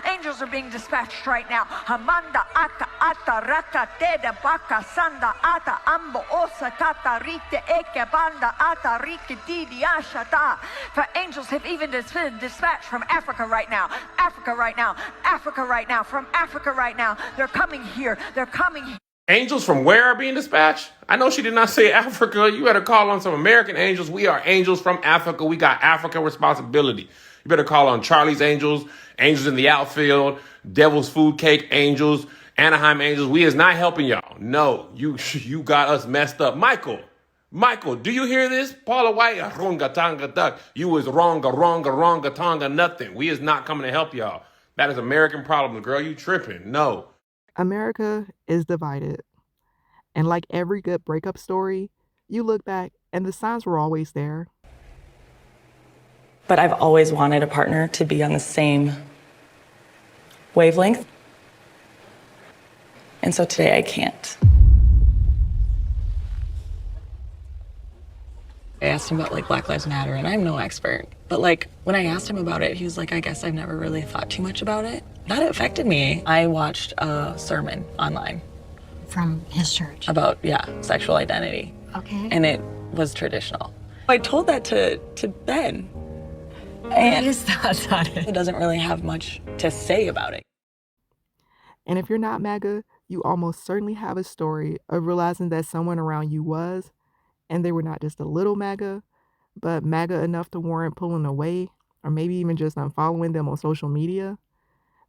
Angels are being dispatched right now. Hamanda aka ata raka teda baka sanda ata ambo osa kata rite eke banda ata rike didi ashata. For angels have even been dispatched from Africa right now. Africa right now. Africa right now. From Africa right now. They're coming here. They're coming here. Angels from where are being dispatched? I know she did not say Africa. You better call on some American angels. We are angels from Africa. We got Africa responsibility. You better call on Charlie's Angels, Angels in the Outfield, Devil's Food Cake Angels, Anaheim Angels. We is not helping y'all. No, you got us messed up. Michael, do you hear this? Paula White, runga tanga duck. You was wronga tonga nothing. We is not coming to help y'all. That is American problems, girl. You tripping. No. America is divided. And like every good breakup story, you look back and the signs were always there. But I've always wanted a partner to be on the same wavelength. And so today I can't. I asked him about Black Lives Matter, and I'm no expert. But when I asked him about it, he was like, I guess I've never really thought too much about it. That affected me. I watched a sermon online. From his church? About, sexual identity. Okay. And it was traditional. I told that to Ben. And his thoughts on it. He doesn't really have much to say about it. And if you're not MAGA, you almost certainly have a story of realizing that someone around you was, and they were not just a little MAGA, but MAGA enough to warrant pulling away, or maybe even just unfollowing them on social media.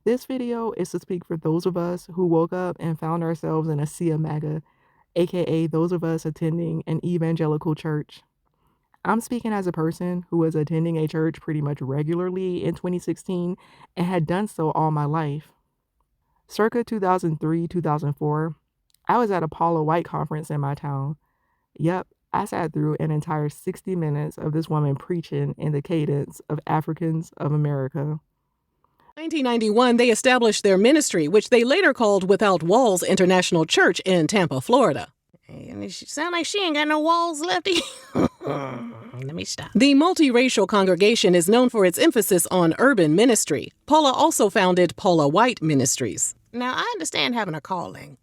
This video is to speak for those of us who woke up and found ourselves in a sea of MAGA, aka those of us attending an evangelical church. I'm speaking as a person who was attending a church pretty much regularly in 2016 and had done so all my life. Circa 2003-2004, I was at a Paula White conference in my town. Yep, I sat through an entire 60 minutes of this woman preaching in the cadence of Africans of America. 1991, they established their ministry, which they later called Without Walls International Church in Tampa, Florida. And it sound like she ain't got no walls left. Let me stop. The multiracial congregation is known for its emphasis on urban ministry. Paula also founded Paula White Ministries. Now, I understand having a calling,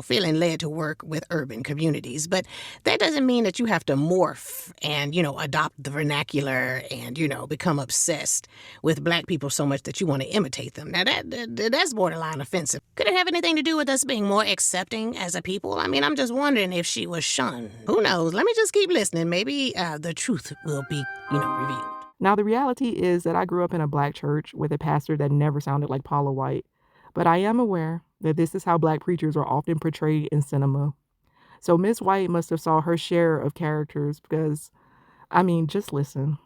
feeling led to work with urban communities, but that doesn't mean that you have to morph and, adopt the vernacular and, become obsessed with Black people so much that you want to imitate them. Now, that's borderline offensive. Could it have anything to do with us being more accepting as a people? I mean, I'm just wondering if she was shunned. Who knows? Let me just keep listening. Maybe the truth will be, revealed. Now, the reality is that I grew up in a Black church with a pastor that never sounded like Paula White. But I am aware that this is how Black preachers are often portrayed in cinema. So Miss White must have saw her share of characters because, just listen.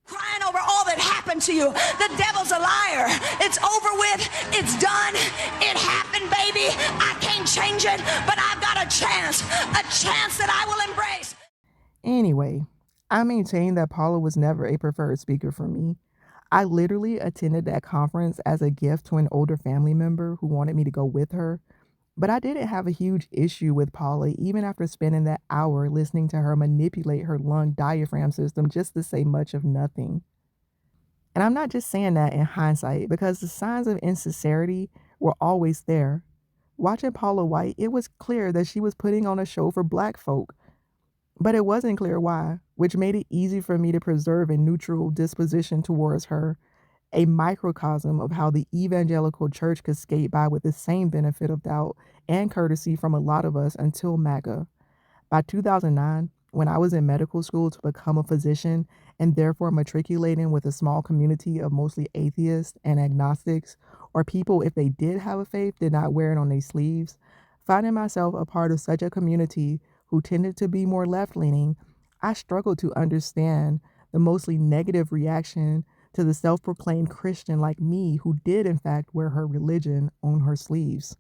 Crying over all that happened to you. The devil's a liar. It's over with. It's done. It happened, baby. I can't change it, but I've got a chance that I will embrace. Anyway, I maintain that Paula was never a preferred speaker for me. I literally attended that conference as a gift to an older family member who wanted me to go with her, but I didn't have a huge issue with Paula even after spending that hour listening to her manipulate her lung diaphragm system just to say much of nothing. And I'm not just saying that in hindsight because the signs of insincerity were always there. Watching Paula White, it was clear that she was putting on a show for Black folk, but it wasn't clear why, which made it easy for me to preserve a neutral disposition towards her, a microcosm of how the evangelical church could skate by with the same benefit of doubt and courtesy from a lot of us until MAGA. By 2009, when I was in medical school to become a physician and therefore matriculating with a small community of mostly atheists and agnostics, or people, if they did have a faith, did not wear it on their sleeves, finding myself a part of such a community who tended to be more left-leaning, I struggled to understand the mostly negative reaction to the self-proclaimed Christian like me who did in fact wear her religion on her sleeves.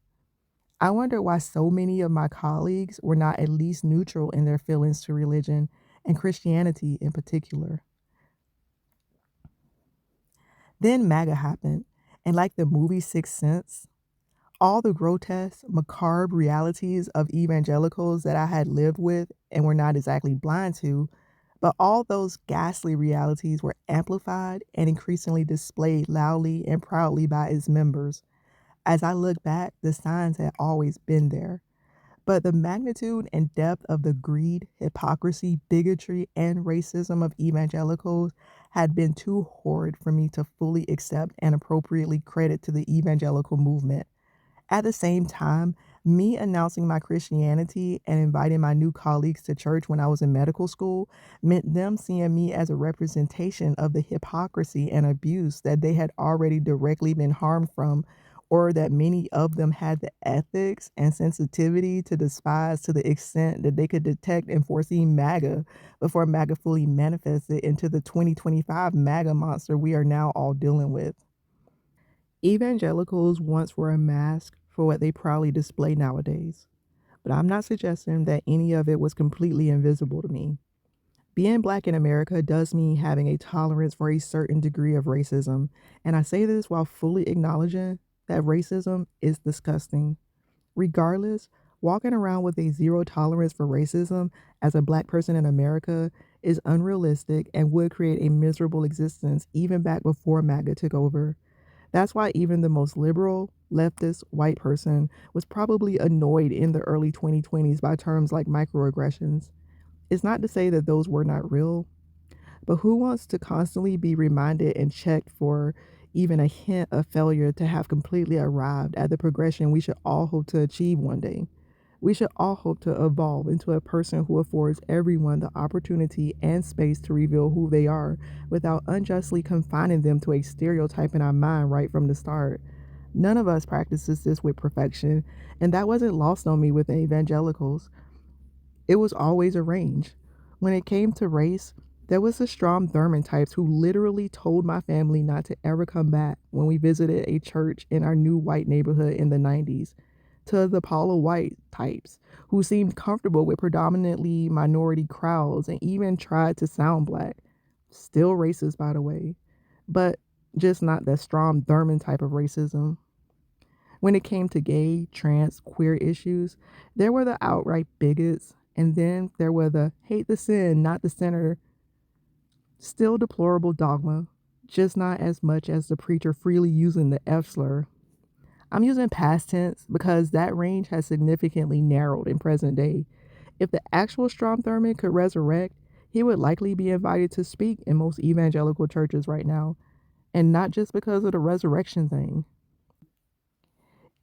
I wondered why so many of my colleagues were not at least neutral in their feelings to religion and Christianity in particular. Then MAGA happened, and like the movie Sixth Sense, all the grotesque, macabre realities of evangelicals that I had lived with and were not exactly blind to But all those ghastly realities were amplified and increasingly displayed loudly and proudly by its members. As I look back, the signs had always been there. But the magnitude and depth of the greed, hypocrisy, bigotry, and racism of evangelicals had been too horrid for me to fully accept and appropriately credit to the evangelical movement. At the same time, me announcing my Christianity and inviting my new colleagues to church when I was in medical school meant them seeing me as a representation of the hypocrisy and abuse that they had already directly been harmed from, or that many of them had the ethics and sensitivity to despise to the extent that they could detect and foresee MAGA before MAGA fully manifested into the 2025 MAGA monster we are now all dealing with. Evangelicals once were a mask for what they proudly display nowadays, but I'm not suggesting that any of it was completely invisible to me. Being black in America does mean having a tolerance for a certain degree of racism, and I say this while fully acknowledging that racism is disgusting. Regardless, walking around with a zero tolerance for racism as a black person in America is unrealistic and would create a miserable existence even back before MAGA took over. That's why even the most liberal, leftist, white person was probably annoyed in the early 2020s by terms like microaggressions. It's not to say that those were not real, but who wants to constantly be reminded and checked for even a hint of failure to have completely arrived at the progression we should all hope to achieve one day? We should all hope to evolve into a person who affords everyone the opportunity and space to reveal who they are without unjustly confining them to a stereotype in our mind right from the start. None of us practices this with perfection, and that wasn't lost on me with the evangelicals. It was always arranged. When it came to race, there was the Strom Thurmond types who literally told my family not to ever come back when we visited a church in our new white neighborhood in the 90s, to the Paula White types who seemed comfortable with predominantly minority crowds and even tried to sound black. Still racist, by the way, but just not the Strom Thurmond type of racism. When it came to gay, trans, queer issues, there were the outright bigots, and then there were the hate the sin, not the sinner. Still deplorable dogma, just not as much as the preacher freely using the F slur. I'm using past tense because that range has significantly narrowed in present day. If the actual Strom Thurmond could resurrect, he would likely be invited to speak in most evangelical churches right now, and not just because of the resurrection thing.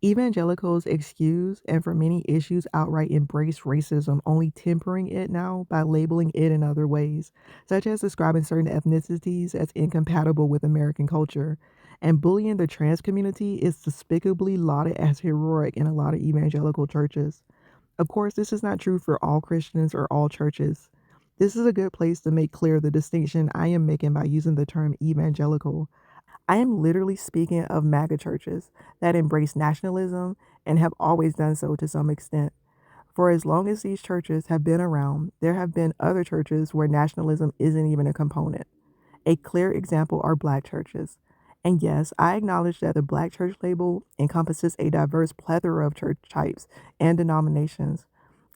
Evangelicals excuse and for many issues outright embrace racism, only tempering it now by labeling it in other ways, such as describing certain ethnicities as incompatible with American culture. And bullying the trans community is despicably lauded as heroic in a lot of evangelical churches. Of course, this is not true for all Christians or all churches. This is a good place to make clear the distinction I am making by using the term evangelical. I am literally speaking of MAGA churches that embrace nationalism and have always done so to some extent. For as long as these churches have been around, there have been other churches where nationalism isn't even a component. A clear example are black churches. And yes, I acknowledge that the black church label encompasses a diverse plethora of church types and denominations.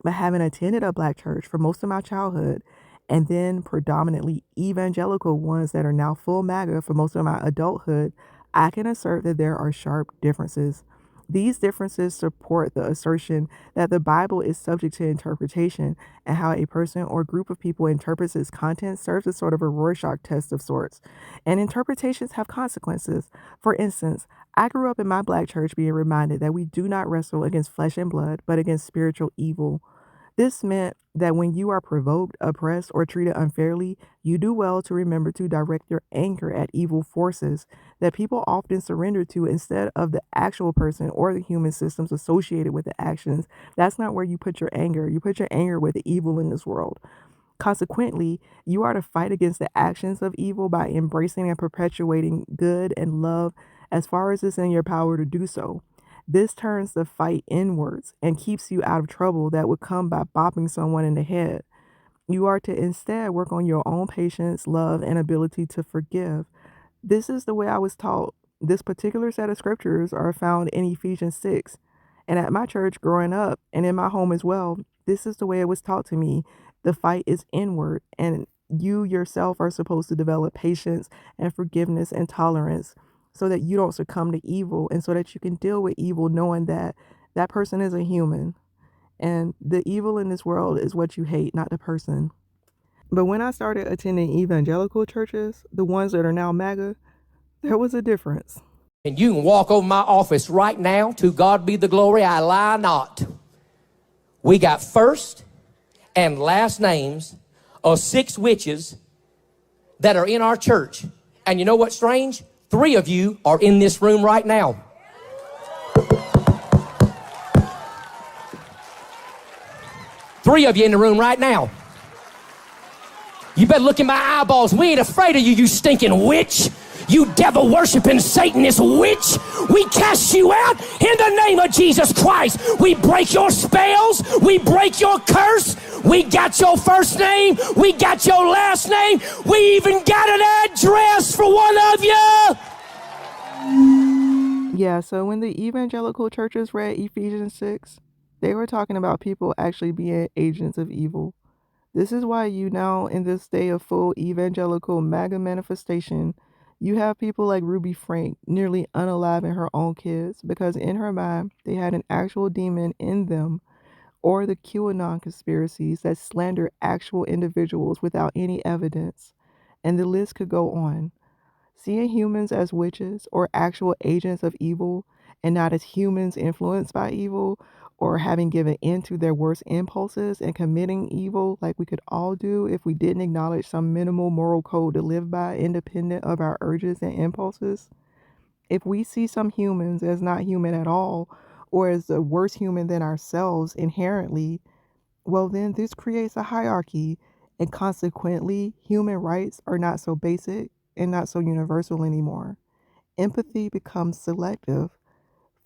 But having attended a black church for most of my childhood, and then predominantly evangelical ones that are now full MAGA for most of my adulthood, I can assert that there are sharp differences. These differences support the assertion that the Bible is subject to interpretation, and how a person or group of people interprets its content serves as sort of a Rorschach test of sorts. And interpretations have consequences. For instance, I grew up in my black church being reminded that we do not wrestle against flesh and blood, but against spiritual evil. This meant that when you are provoked, oppressed, or treated unfairly, you do well to remember to direct your anger at evil forces that people often surrender to instead of the actual person or the human systems associated with the actions. That's not where you put your anger. You put your anger with the evil in this world. Consequently, you are to fight against the actions of evil by embracing and perpetuating good and love as far as it's in your power to do so. This turns the fight inwards and keeps you out of trouble that would come by bopping someone in the head. You are to instead work on your own patience, love, and ability to forgive. This is the way I was taught. This particular set of scriptures are found in Ephesians 6. And at my church growing up and in my home as well, this is the way it was taught to me. The fight is inward, and You yourself are supposed to develop patience and forgiveness and tolerance so that you don't succumb to evil and so that you can deal with evil knowing that that person is a human. And the evil in this world is what you hate, not the person. But when I started attending evangelical churches, the ones that are now MAGA, there was a difference. And you can walk over my office right now. To God be the glory, I lie not. We got first and last names of 6 witches that are in our church. And you know what's strange? 3 of you are in this room right now. Three of you in the room right now. You better look in my eyeballs. We ain't afraid of you, you stinking witch. You devil worshiping Satanist witch. We cast you out in the name of Jesus Christ. We break your spells. We break your curse. We got your first name. We got your last name. We even got an address for one of you. Yeah, so when the evangelical churches read Ephesians 6, they were talking about people actually being agents of evil. This is why you now, in this day of full evangelical MAGA manifestation, you have people like Ruby Frank nearly unaliving her own kids because in her mind, they had an actual demon in them, or the QAnon conspiracies that slander actual individuals without any evidence. And the list could go on. Seeing humans as witches or actual agents of evil and not as humans influenced by evil or having given in to their worst impulses and committing evil like we could all do if we didn't acknowledge some minimal moral code to live by independent of our urges and impulses. If we see some humans as not human at all or as a worse human than ourselves inherently, well, then this creates a hierarchy, and consequently, human rights are not so basic and not so universal anymore. Empathy becomes selective.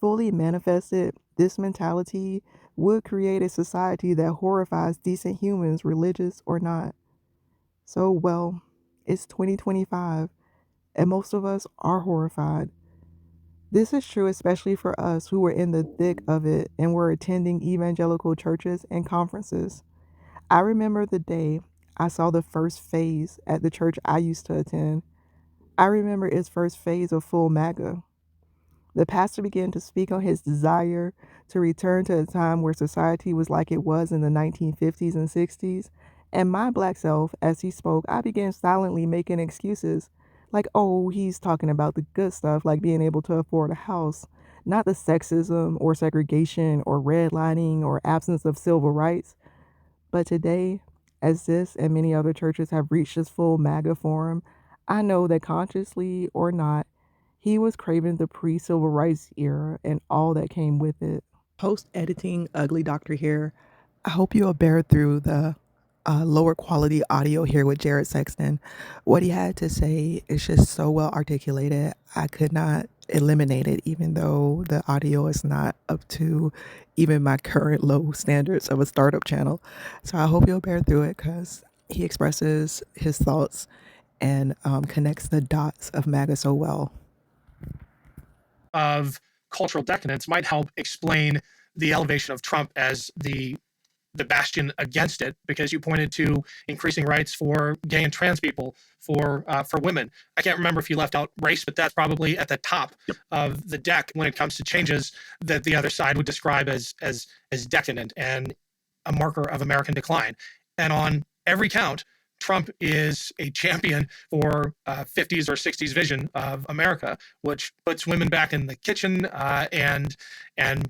Fully manifested, this mentality would create a society that horrifies decent humans, religious or not. So, well, it's 2025, and most of us are horrified. This is true especially for us who were in the thick of it and were attending evangelical churches and conferences. I remember the day I saw the first phase at the church I used to attend. I remember its first phase of full MAGA. The pastor began to speak on his desire to return to a time where society was like it was in the 1950s and 60s. And my black self, as he spoke, I began silently making excuses. Like, oh, he's talking about the good stuff, like being able to afford a house, not the sexism or segregation or redlining or absence of civil rights. But today, as this and many other churches have reached this full MAGA form, I know that consciously or not, he was craving the pre-civil rights era and all that came with it. Post-editing Ugly Doctor here. I hope you'll bear through the lower quality audio here with Jared Sexton. What he had to say is just so well articulated. I could not eliminate it, even though the audio is not up to even my current low standards of a startup channel. So I hope you'll bear through it because he expresses his thoughts and connects the dots of MAGA so well. Of cultural decadence might help explain the elevation of Trump as the bastion against it, because you pointed to increasing rights for gay and trans people, for women. I can't remember if you left out race, but that's probably at the top of the deck when it comes to changes that the other side would describe as decadent and a marker of American decline. And on every count, Trump is a champion for 50s or 60s vision of America, which puts women back in the kitchen and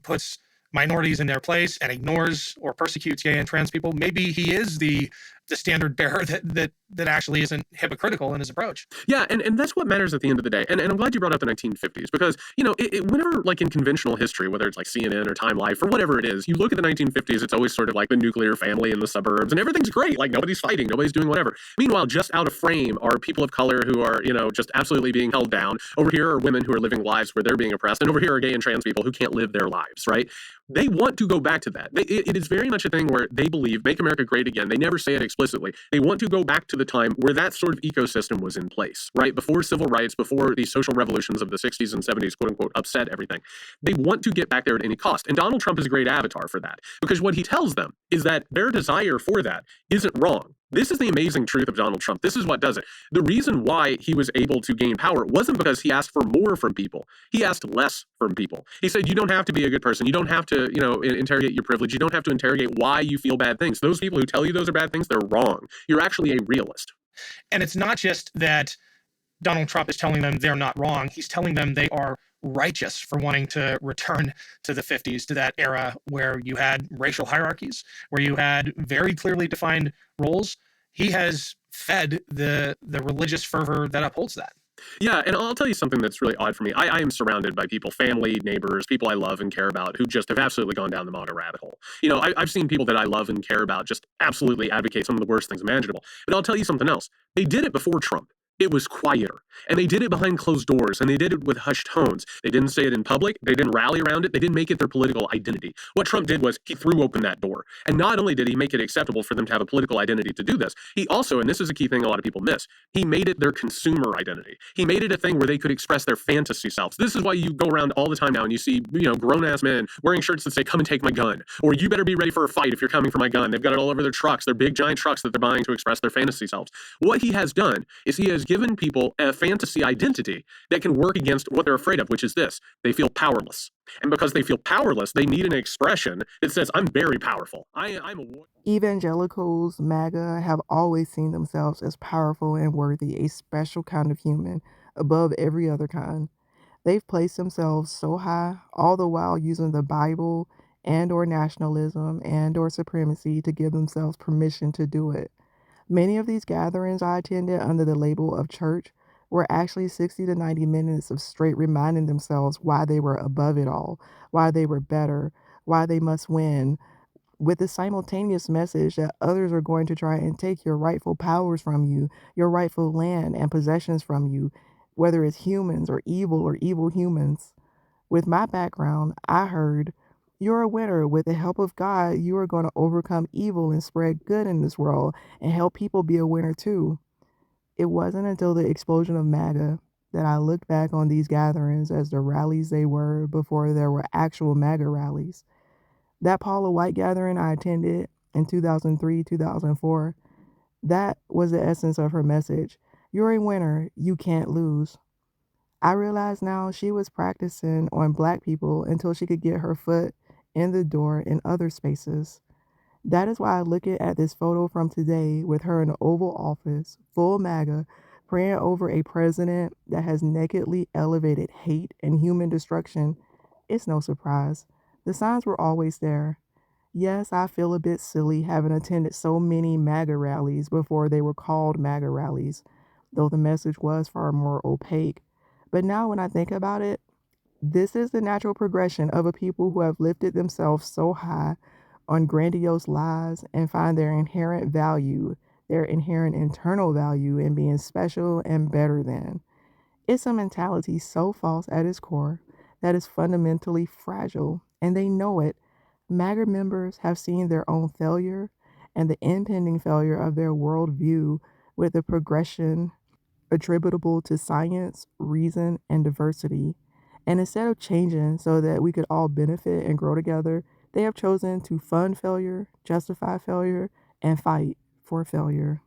puts minorities in their place and ignores or persecutes gay and trans people. Maybe he is the standard bearer that actually isn't hypocritical in his approach. Yeah, and that's what matters at the end of the day. And I'm glad you brought up the 1950s because, whenever, like in conventional history, whether it's like CNN or Time Life or whatever it is, you look at the 1950s, it's always sort of like the nuclear family in the suburbs and everything's great. Like nobody's fighting, nobody's doing whatever. Meanwhile, just out of frame are people of color who are, just absolutely being held down. Over here are women who are living lives where they're being oppressed. And over here are gay and trans people who can't live their lives, right? They want to go back to that. It is very much a thing where they believe, make America great again. They never say it explicitly. They want to go back to the time where that sort of ecosystem was in place, right? Before civil rights, before the social revolutions of the 60s and 70s, quote unquote, upset everything. They want to get back there at any cost. And Donald Trump is a great avatar for that because what he tells them is that their desire for that isn't wrong. This is the amazing truth of Donald Trump. This is what does it. The reason why he was able to gain power wasn't because he asked for more from people. He asked less from people. He said, you don't have to be a good person. You don't have to, interrogate your privilege. You don't have to interrogate why you feel bad things. Those people who tell you those are bad things, they're wrong. You're actually a realist. And it's not just that Donald Trump is telling them they're not wrong. He's telling them they are righteous for wanting to return to the 50s, to that era where you had racial hierarchies, where you had very clearly defined roles. He has fed the religious fervor that upholds that. Yeah, and I'll tell you something that's really odd for me. I am surrounded by people, family, neighbors, people I love and care about, who just have absolutely gone down the MAGA rabbit hole. I've seen people that I love and care about just absolutely advocate some of the worst things imaginable. But I'll tell you something else. They did it before Trump. It was quieter. And they did it behind closed doors, and they did it with hushed tones. They didn't say it in public. They didn't rally around it. They didn't make it their political identity. What Trump did was he threw open that door. And not only did he make it acceptable for them to have a political identity to do this, he also, and this is a key thing a lot of people miss, he made it their consumer identity. He made it a thing where they could express their fantasy selves. This is why you go around all the time now and you see, grown-ass men wearing shirts that say, come and take my gun. Or you better be ready for a fight if you're coming for my gun. They've got it all over their trucks. They're big, giant trucks that they're buying to express their fantasy selves. What he has done is he has given people a fantasy identity that can work against what they're afraid of, which is this. They feel powerless. And because they feel powerless, they need an expression that says, I'm very powerful. I'm a warrior. Evangelicals, MAGA, have always seen themselves as powerful and worthy, a special kind of human above every other kind. They've placed themselves so high, all the while using the Bible and or nationalism and or supremacy to give themselves permission to do it. Many of these gatherings I attended under the label of church were actually 60 to 90 minutes of straight reminding themselves why they were above it all, why they were better, why they must win, with the simultaneous message that others are going to try and take your rightful powers from you, your rightful land and possessions from you, whether it's humans or evil humans. With my background, I heard, you're a winner. With the help of God, you are going to overcome evil and spread good in this world and help people be a winner too. It wasn't until the explosion of MAGA that I looked back on these gatherings as the rallies they were before there were actual MAGA rallies. That Paula White gathering I attended in 2003, 2004, that was the essence of her message. You're a winner. You can't lose. I realize now she was practicing on Black people until she could get her foot in the door in other spaces. That is why I look at this photo from today with her in the Oval Office, full MAGA, praying over a president that has nakedly elevated hate and human destruction. It's no surprise. The signs were always there. Yes, I feel a bit silly having attended so many MAGA rallies before they were called MAGA rallies, though the message was far more opaque. But now when I think about it, this is the natural progression of a people who have lifted themselves so high on grandiose lies and find their inherent value, their inherent internal value in being special and better than. It's a mentality so false at its core that is fundamentally fragile, and they know it. MAGA members have seen their own failure and the impending failure of their worldview with the progression attributable to science, reason, and diversity. And instead of changing so that we could all benefit and grow together, they have chosen to fund failure, justify failure, and fight for failure.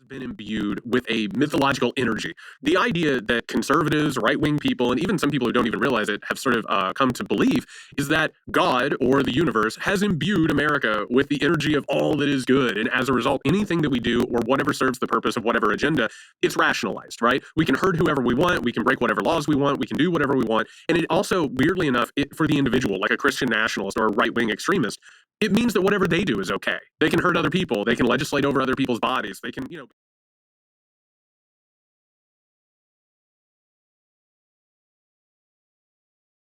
Been imbued with a mythological energy. The idea that conservatives, right-wing people, and even some people who don't even realize it have sort of come to believe is that God or the universe has imbued America with the energy of all that is good. And as a result, anything that we do or whatever serves the purpose of whatever agenda, it's rationalized, right? We can hurt whoever we want. We can break whatever laws we want. We can do whatever we want. And it also, weirdly enough, for the individual, like a Christian nationalist or a right-wing extremist, it means that whatever they do is okay. They can hurt other people. They can legislate over other people's bodies. They can,